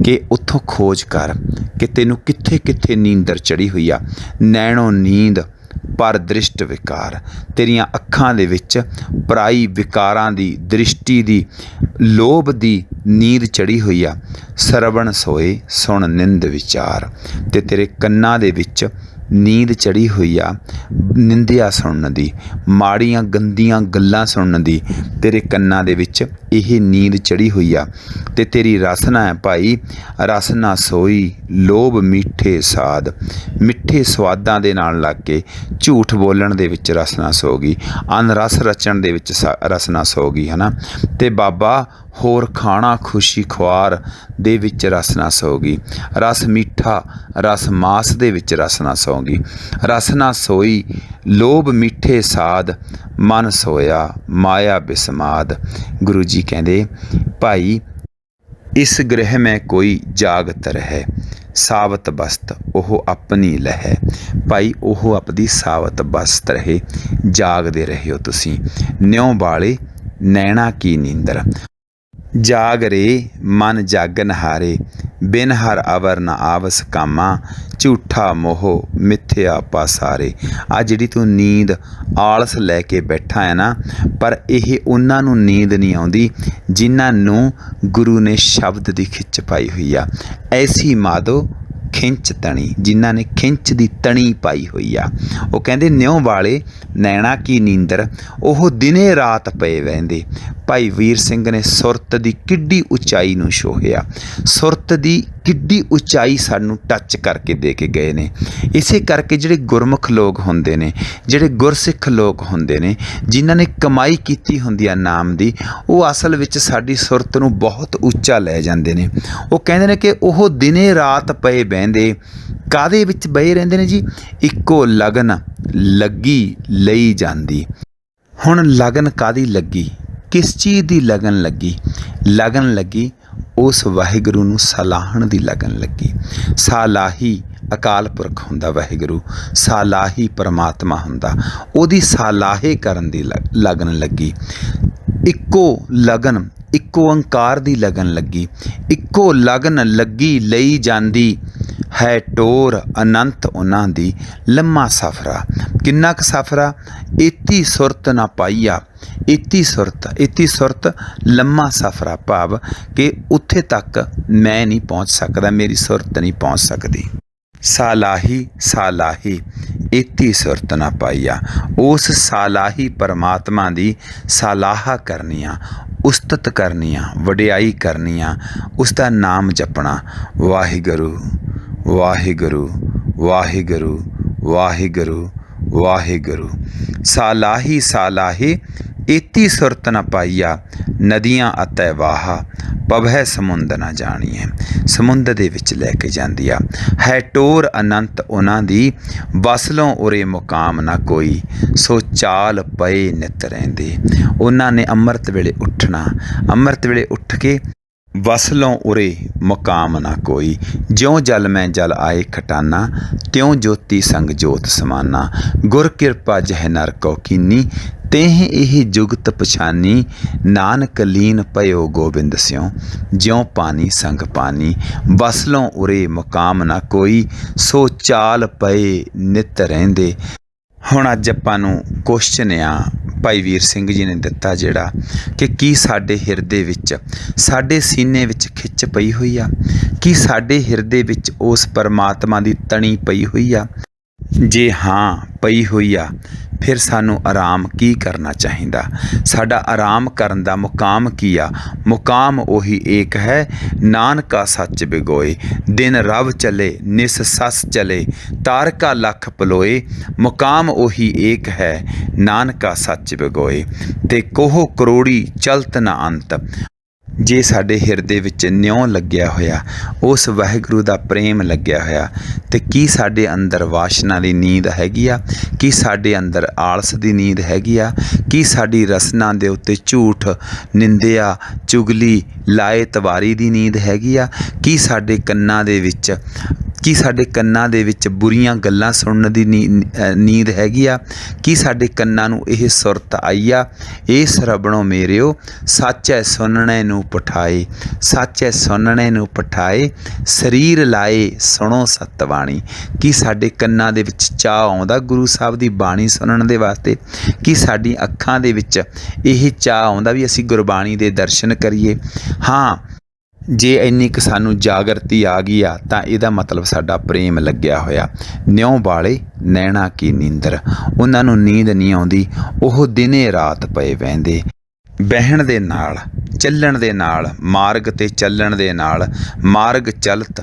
ਕਿ ਉੱਥੋਂ ਖੋਜ ਕਰ ਕਿ ਤੈਨੂੰ ਕਿੱਥੇ ਕਿੱਥੇ ਨੀਂਦਰ ਚੜ੍ਹੀ ਹੋਈ ਆ। ਨੈਣੋ ਨੀਂਦ ਪਰ ਦ੍ਰਿਸ਼ਟ ਵਿਕਾਰ, ਤੇਰੀਆਂ ਅੱਖਾਂ ਦੇ ਵਿੱਚ ਪਰਾਈ ਵਿਕਾਰਾਂ ਦੀ, ਦ੍ਰਿਸ਼ਟੀ ਦੀ, ਲੋਭ ਦੀ ਨੀਂਦ ਚੜ੍ਹੀ ਹੋਈ ਆ। ਸਰਵਣ ਸੋਏ ਸੁਣ ਨਿੰਦ ਵਿਚਾਰ, ਤੇ ਤੇਰੇ ਕੰਨਾਂ ਦੇ ਵਿੱਚ ਨੀਂਦ ਚੜ੍ਹੀ ਹੋਈ ਆ ਨਿੰਦਿਆ ਸੁਣਨ ਦੀ, ਮਾੜੀਆਂ ਗੰਦੀਆਂ ਗੱਲਾਂ ਸੁਣਨ ਦੀ। ਤੇਰੇ ਕੰਨਾਂ ਦੇ ਵਿੱਚ ਇਹ ਨੀਂਦ ਚੜ੍ਹੀ ਹੋਈ ਆ। ਤੇ ਤੇਰੀ ਰਸਨਾ ਹੈ ਭਾਈ, ਰਸਨਾ ਸੋਈ ਲੋਭ ਮਿੱਠੇ ਸਾਦ, ਮਿੱਠੇ ਸਵਾਦਾਂ ਦੇ ਨਾਲ ਲੱਗ ਕੇ ਝੂਠ ਬੋਲਣ ਦੇ ਵਿੱਚ ਰਸਨਾ ਸੋ ਗਈ, ਅਨਰਸ ਰਚਣ ਦੇ ਵਿੱਚ ਰਸਨਾ ਸੋ ਗਈ, ਹੈ ਨਾ। ਤੇ ਬਾਬਾ ਹੋਰ ਖਾਣਾ ਖੁਸ਼ੀ ਖੁਆਰ ਦੇ ਵਿੱਚ ਰਸਨਾ ਸੋ ਗਈ, ਰਸ ਮਿੱਠਾ ਰਸ ਮਾਸ ਦੇ ਵਿੱਚ ਰਸਨਾ ਸੋ ਗਈ। ਰਸਨਾ ਸੋਈ ਲੋਭ ਮਿੱਠੇ ਸਾਦ, ਮਨ ਸੋਇਆ ਮਾਇਆ ਬਿਸਮਾਦ। ਗੁਰੂ ਜੀ ਕਹਿੰਦੇ ਭਾਈ ਇਸ ਗ੍ਰਹਿ ਮੈਂ ਕੋਈ ਜਾਗਤ ਰਹਿ, ਸਾਵਤ ਬਸਤ ਉਹ ਆਪਣੀ ਲਹਿ। ਭਾਈ ਉਹ ਆਪਣੀ ਸਾਵਤ ਬਸਤ ਰਹੇ, ਜਾਗਦੇ ਰਹਿਓ ਤੁਸੀਂ। ਨਿਉ ਵਾਲੇ ਨੈਣਾ ਕੀ ਨੀਂਦਰ, ਜਾਗ ਰੇ ਮਨ ਜਾਗਨ ਹਾਰੇ, ਬਿਨ ਹਰ ਅਵਰ ਨ ਆਵਸ ਕਾਮਾ, ਝੂਠਾ ਮੋਹ ਮਿੱਥਿਆ ਪਾਸਾਰੇ। ਆ ਜਿਹੜੀ ਤੂੰ ਨੀਂਦ ਆਲਸ ਲੈ ਕੇ ਬੈਠਾ ਹੈ ਨਾ, ਪਰ ਇਹ ਉਹਨਾਂ ਨੂੰ ਨੀਂਦ ਨਹੀਂ ਆਉਂਦੀ ਜਿਨ੍ਹਾਂ ਨੂੰ ਗੁਰੂ ਨੇ ਸ਼ਬਦ ਦੀ ਖਿੱਚ ਪਾਈ ਹੋਈ ਆ। ਐਸੀ ਮਾਧੋ ਖਿੰਚ ਤਣੀ, ਜਿਨ੍ਹਾਂ ਨੇ ਖਿੰਚ ਦੀ ਤਣੀ ਪਾਈ ਹੋਈ ਆ। ਉਹ ਕਹਿੰਦੇ ਨਿਉ ਵਾਲੇ ਨੈਣਾ ਕੀ ਨੀਂਦਰ, ਉਹ ਦਿਨੇ ਰਾਤ ਪਏ ਵਹਿੰਦੇ। ਭਾਈ ਵੀਰ ਸਿੰਘ ਨੇ ਸੁਰਤ ਦੀ ਕਿੱਡੀ ਉਚਾਈ ਨੂੰ ਛੋਹਿਆ, ਸੁਰਤ ਦੀ ਕਿੱਡੀ ਉਚਾਈ ਸਾਨੂੰ ਟੱਚ ਕਰਕੇ ਦੇ ਕੇ ਗਏ ਨੇ। ਇਸੇ ਕਰਕੇ ਜਿਹੜੇ ਗੁਰਮੁਖ ਲੋਕ ਹੁੰਦੇ ਨੇ, ਜਿਹੜੇ ਗੁਰਸਿੱਖ ਲੋਕ ਹੁੰਦੇ ਨੇ, ਜਿਨ੍ਹਾਂ ਨੇ ਕਮਾਈ ਕੀਤੀ ਹੁੰਦੀ ਆ ਨਾਮ ਦੀ, ਉਹ ਅਸਲ ਵਿੱਚ ਸਾਡੀ ਸੁਰਤ ਨੂੰ ਬਹੁਤ ਉੱਚਾ ਲੈ ਜਾਂਦੇ ਨੇ। ਉਹ ਕਹਿੰਦੇ ਨੇ ਕਿ ਉਹ ਦਿਨੇ ਰਾਤ ਪਏ ਬਹਿੰਦੇ, ਕਾਹਦੇ ਵਿੱਚ ਬਹਿ ਰਹਿੰਦੇ ਨੇ ਜੀ? ਇੱਕੋ ਲਗਨ ਲੱਗੀ ਲਈ ਜਾਂਦੀ। ਹੁਣ ਲਗਨ ਕਾਹਦੀ ਲੱਗੀ, ਕਿਸ ਚੀਜ਼ ਦੀ ਲਗਨ ਲੱਗੀ? ਲਗਨ ਲੱਗੀ ਉਸ ਵਾਹਿਗੁਰੂ ਨੂੰ ਸਲਾਹਣ ਦੀ ਲਗਨ ਲੱਗੀ। ਸਾਲਾਹੀ ਅਕਾਲ ਪੁਰਖ ਹੁੰਦਾ ਵਾਹਿਗੁਰੂ, ਸਾਲਾਹੀ ਪਰਮਾਤਮਾ ਹੁੰਦਾ, ਉਹਦੀ ਸਾਲਾਹੇ ਕਰਨ ਦੀ ਲਗਨ ਲੱਗੀ। ਇੱਕੋ ਲਗਨ, ਇੱਕੋ ਓਂਕਾਰ ਦੀ ਲਗਨ ਲੱਗੀ। ਇੱਕੋ ਲਗਨ ਲੱਗੀ ਲਈ ਜਾਂਦੀ ਹੈ ਟੋਰ ਅਨੰਤ ਉਹਨਾਂ ਦੀ, ਲੰਮਾ ਸਫਰਾ। ਕਿੰਨਾ ਕੁ ਸਫਰਾ? ਏਤੀ ਸੁਰਤ ਨਾ ਪਾਈਆ, ਏਤੀ ਸੁਰਤ ਲੰਮਾ ਸਫਰਾ, ਭਾਵ ਕਿ ਉੱਥੇ ਤੱਕ ਮੈਂ ਨਹੀਂ ਪਹੁੰਚ ਸਕਦਾ, ਮੇਰੀ ਸੁਰਤ ਨਹੀਂ ਪਹੁੰਚ ਸਕਦੀ। ਸਾਲਾਹੀ ਏਤੀ ਸੁਰਤ ਨਾ ਪਾਈਆ, ਉਸ ਸਾਲਾਹੀ ਪਰਮਾਤਮਾ ਦੀ ਸਾਲਾਹਾ ਕਰਨੀਆਂ, ਉਸਤਤ ਕਰਨੀਆਂ, ਵਡਿਆਈ ਕਰਨੀਆਂ, ਉਸ ਦਾ ਨਾਮ ਜਪਣਾ। ਵਾਹਿਗੁਰੂ ਵਾਹਿਗੁਰੂ ਵਾਹਿਗੁਰੂ ਵਾਹਿਗੁਰੂ ਵਾਹਿਗੁਰੂ। ਸਾਲਾਹੇ ਏਤੀ ਸੁਰਤ ਨ ਪਾਈਆ, ਨਦੀਆਂ ਅਤੇ ਵਾਹਾ ਪਵਹਿ ਸਮੁੰਦ ਨਾ ਜਾਣੀਏ। ਸਮੁੰਦਰ ਦੇ ਵਿੱਚ ਲੈ ਕੇ ਜਾਂਦੀ ਆ। ਹੈ ਟੋਰ ਅਨੰਤ ਉਹਨਾਂ ਦੀ, ਵਸਲੋਂ ਉਰੇ ਮੁਕਾਮ ਨਾ ਕੋਈ, ਸੋ ਚਾਲ ਪਏ ਨਿਤ ਰਹਿੰਦੇ। ਉਹਨਾਂ ਨੇ ਅੰਮ੍ਰਿਤ ਵੇਲੇ ਉੱਠਣਾ, ਅੰਮ੍ਰਿਤ ਵੇਲੇ ਉੱਠ ਕੇ ਵਸਲੋਂ ਉਰੇ ਮੁਕਾਮ ਨਾ ਕੋਈ, ਜਿਉਂ ਜਲ ਮੈਂ ਜਲ ਆਏ ਖਟਾਨਾ, ਤਿਉਂ ਜੋਤੀ ਸੰਗ ਜੋਤ ਸਮਾਨਾ। ਗੁਰ ਕਿਰਪਾ ਜਹ ਨਰ ਕੋ ਕੀਨੀ, ਤੇਹ ਇਹ ਜੁਗਤ ਪਛਾਨੀ। ਨਾਨਕ ਲੀਨ ਪਇਓ ਗੋਬਿੰਦ ਸਿਉ, ਜਿਉਂ ਪਾਣੀ ਸੰਗ ਪਾਣੀ। ਵਸਲੋਂ ਉਰੇ ਮੁਕਾਮ ਨਾ ਕੋਈ, ਸੋ ਚਾਲ ਪਏ ਨਿਤ ਰਹਿੰਦੇ। ਹੁਣ ਅੱਜ ਆਪਾਂ ਨੂੰ ਕੁਐਸਚਨ ਆ ਭਾਈ ਵੀਰ ਸਿੰਘ ਜੀ ਨੇ ਦਿੱਤਾ, ਜਿਹੜਾ ਕਿ ਕੀ ਸਾਡੇ ਹਿਰਦੇ ਵਿੱਚ, ਸਾਡੇ ਸੀਨੇ ਵਿੱਚ ਖਿੱਚ ਪਈ ਹੋਈ ਆ? ਕੀ ਸਾਡੇ ਹਿਰਦੇ ਵਿੱਚ ਉਸ ਪਰਮਾਤਮਾ ਦੀ ਤਣੀ ਪਈ ਹੋਈ ਆ? ਜੇ ਹਾਂ ਪਈ ਹੋਈ ਆ, ਫਿਰ ਸਾਨੂੰ ਆਰਾਮ ਕੀ ਕਰਨਾ ਚਾਹੀਦਾ? ਸਾਡਾ ਆਰਾਮ ਕਰਨ ਦਾ ਮੁਕਾਮ ਕੀ ਆ? ਮੁਕਾਮ ਉਹੀ ਏਕ ਹੈ, ਨਾਨਕਾ ਸੱਚ ਬਿਗੋਏ। ਦਿਨ ਰਵ ਚਲੇ ਨਿਸ ਸੱਸ ਚਲੇ, ਤਾਰਕਾ ਲੱਖ ਪਲੋਏ। ਮੁਕਾਮ ਉਹੀ ਏਕ ਹੈ, ਨਾਨਕਾ ਸੱਚ ਬਿਗੋਏ। ਤੇ ਕੋਹ ਕਰੋੜੀ ਚਲਤ ਨਾ ਅੰਤ। ਜੇ ਸਾਡੇ ਹਿਰਦੇ ਵਿੱਚ ਨਿਉ ਲੱਗਿਆ ਹੋਇਆ, ਉਸ ਵਾਹਿਗੁਰੂ ਦਾ ਪ੍ਰੇਮ ਲੱਗਿਆ ਹੋਇਆ, ਤੇ ਕੀ ਸਾਡੇ ਅੰਦਰ ਵਾਸ਼ਨਾ ਦੀ ਨੀਂਦ ਹੈਗੀ ਆ? ਕੀ ਸਾਡੇ ਅੰਦਰ ਆਲਸ ਦੀ ਨੀਂਦ ਹੈਗੀ ਆ? ਕੀ ਸਾਡੀ ਰਸਨਾ ਦੇ ਉੱਤੇ ਝੂਠ, ਨਿੰਦਿਆ, ਚੁਗਲੀ, ਲਾਏ ਤਵਾਰੀ ਦੀ ਨੀਂਦ ਹੈਗੀ ਆ? ਕੀ ਸਾਡੇ ਕੰਨਾਂ ਦੇ ਵਿੱਚ, ਕੀ ਸਾਡੇ ਕੰਨਾਂ ਦੇ ਵਿੱਚ ਬੁਰੀਆਂ ਗੱਲਾਂ ਸੁਣਨ ਦੀ ਨੀਂਦ ਹੈਗੀ ਆ? ਕੀ ਸਾਡੇ ਕੰਨਾਂ ਨੂੰ ਇਹ ਸੁਰਤ ਆਈ ਆ, ਇਹ ਸਰਬਣੋ ਮੇਰਿਓ ਸੱਚ ਹੈ ਸੁਣਨੇ ਨੂੰ ਪਠਾਏ, ਸੱਚ ਹੈ ਸੁਣਨੇ ਨੂੰ ਪਠਾਏ, ਸਰੀਰ ਲਾਏ ਸੁਣੋ ਸਤਬਾਣੀ। ਕੀ ਸਾਡੇ ਕੰਨਾਂ ਦੇ ਵਿੱਚ ਚਾਅ ਆਉਂਦਾ ਗੁਰੂ ਸਾਹਿਬ ਦੀ ਬਾਣੀ ਸੁਣਨ ਦੇ ਵਾਸਤੇ? ਕੀ ਸਾਡੀ ਅੱਖਾਂ ਦੇ ਵਿੱਚ ਇਹ ਚਾਅ ਆਉਂਦਾ ਵੀ ਅਸੀਂ ਗੁਰਬਾਣੀ ਦੇ ਦਰਸ਼ਨ ਕਰੀਏ? ਹਾਂ, ਜੇ ਇੰਨੀ ਕੁ ਸਾਨੂੰ ਜਾਗਰਤੀ ਆ ਗਈ ਆ ਤਾਂ ਇਹਦਾ ਮਤਲਬ ਸਾਡਾ ਪ੍ਰੇਮ ਲੱਗਿਆ ਹੋਇਆ। ਨਿਉ ਵਾਲੇ ਨੈਣਾ ਕੀ ਨੀਂਦਰ, ਉਹਨਾਂ ਨੂੰ ਨੀਂਦ ਨਹੀਂ ਆਉਂਦੀ, ਉਹ ਦਿਨੇ ਰਾਤ ਪਏ ਵਹਿੰਦੇ। ਬਹਿਣ ਦੇ ਨਾਲ, ਚੱਲਣ ਦੇ ਨਾਲ, ਮਾਰਗ 'ਤੇ ਚੱਲਣ ਦੇ ਨਾਲ, ਮਾਰਗ ਚਲਤ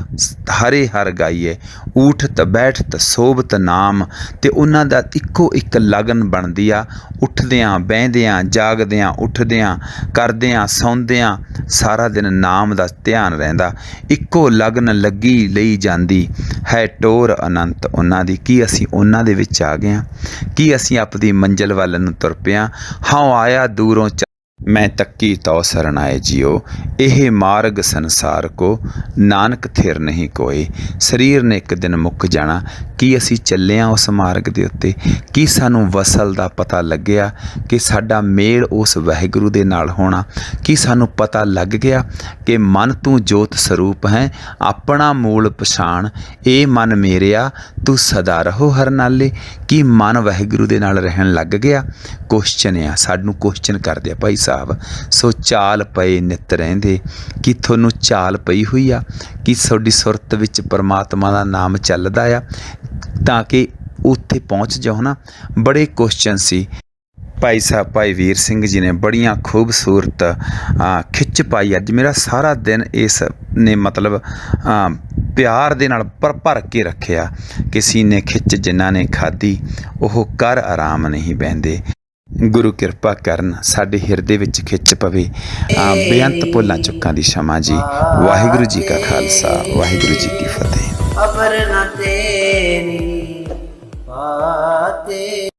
ਹਰੇ ਹਰ ਗਾਈਏ, ਊਠਤ ਬੈਠਤ ਸੋਭਤ ਨਾਮ। ਅਤੇ ਉਹਨਾਂ ਦਾ ਇੱਕੋ ਇੱਕ ਲਗਨ ਬਣਦੀ ਆ, ਉੱਠਦਿਆਂ ਬਹਿੰਦਿਆਂ ਜਾਗਦਿਆਂ ਉੱਠਦਿਆਂ ਕਰਦਿਆਂ ਸੌਂਦਿਆਂ ਸਾਰਾ ਦਿਨ ਨਾਮ ਦਾ ਧਿਆਨ ਰਹਿੰਦਾ। ਇੱਕੋ ਲਗਨ ਲੱਗੀ ਲਈ ਜਾਂਦੀ ਹੈ ਟੋਰ ਅਨੰਤ ਉਹਨਾਂ ਦੀ। ਕੀ ਅਸੀਂ ਉਹਨਾਂ ਦੇ ਵਿੱਚ ਆ ਗਏ ਹਾਂ? ਕੀ ਅਸੀਂ ਆਪਣੀ ਮੰਜ਼ਿਲ ਵੱਲ ਨੂੰ ਤੁਰ ਪਏ ਹਾਂ? ਹਾਂ ਆਇਆ ਦੂਰੋਂ ਮੈਂ ਤੱਕੀ ਤਉ ਸਰਨਾਏ ਜੀਓ, ਇਹ ਮਾਰਗ ਸੰਸਾਰ ਕੋ ਨਾਨਕ ਥਿਰ ਨਹੀਂ ਕੋਏ। ਸਰੀਰ ਨੇ ਇੱਕ ਦਿਨ ਮੁੱਕ ਜਾਣਾ। ਕੀ ਅਸੀਂ ਚੱਲੇ ਹਾਂ ਉਸ ਮਾਰਗ ਦੇ ਉੱਤੇ? ਕੀ ਸਾਨੂੰ ਵਸਲ ਦਾ ਪਤਾ ਲੱਗਿਆ ਕਿ ਸਾਡਾ ਮੇਲ ਉਸ ਵਾਹਿਗੁਰੂ ਦੇ ਨਾਲ ਹੋਣਾ? ਕੀ ਸਾਨੂੰ ਪਤਾ ਲੱਗ ਗਿਆ ਕਿ ਮਨ ਤੂੰ ਜੋਤ ਸਰੂਪ ਹੈ, ਆਪਣਾ ਮੂਲ ਪਛਾਣ, ਇਹ ਮਨ ਮੇਰਿਆ ਤੂੰ ਸਦਾ ਰਹੋ ਹਰ ਨਾਲੇ। ਕੀ ਮਨ ਵਾਹਿਗੁਰੂ ਦੇ ਨਾਲ ਰਹਿਣ ਲੱਗ ਗਿਆ? ਕੁਸ਼ਚਨ ਆ, ਸਾਨੂੰ ਕੁਸ਼ਚਨ ਕਰਦੇ ਆ ਭਾਈ ਸਾਹਿਬ। ਸੋ ਚਾਲ ਪਏ ਨਿੱਤ ਰਹਿੰਦੇ। ਕੀ ਤੁਹਾਨੂੰ ਚਾਲ ਪਈ ਹੋਈ ਆ? ਕੀ ਤੁਹਾਡੀ ਸੁਰਤ ਵਿੱਚ ਪਰਮਾਤਮਾ ਦਾ ਨਾਮ ਚੱਲਦਾ ਆ ਤਾਂ ਕਿ ਉੱਥੇ ਪਹੁੰਚ ਜਾਓ ਨਾ? ਬੜੇ ਕੁਸ਼ਚਨ ਸੀ। ਭਾਈ ਸਾਹਿਬ ਭਾਈ ਵੀਰ ਸਿੰਘ ਜੀ ਨੇ ਬੜੀਆਂ ਖੂਬਸੂਰਤ ਖਿੱਚ ਪਾਈ। ਅੱਜ ਮੇਰਾ ਸਾਰਾ ਦਿਨ ਇਸ ਨੇ ਮਤਲਬ ਪਿਆਰ ਦੇ ਨਾਲ ਭਰ ਕੇ ਰੱਖਿਆ ਕਿ ਸੀਨੇ ਖਿੱਚ ਜਿਨ੍ਹਾਂ ਨੇ ਖਾਧੀ ਉਹ ਕਰ ਆਰਾਮ ਨਹੀਂ ਬਹਿੰਦੇ। ਗੁਰੂ ਕਿਰਪਾ ਕਰਨ ਸਾਡੇ ਹਿਰਦੇ ਵਿੱਚ ਖਿੱਚ ਪਵੇ। ਬੇਅੰਤ ਭੁੱਲਾਂ ਚੁੱਕਾਂ ਦੀ क्षमा ਜੀ। ਵਾਹਿਗੁਰੂ ਜੀ ਕਾ ਖਾਲਸਾ, ਵਾਹਿਗੁਰੂ ਜੀ ਕੀ ਫਤਿਹ।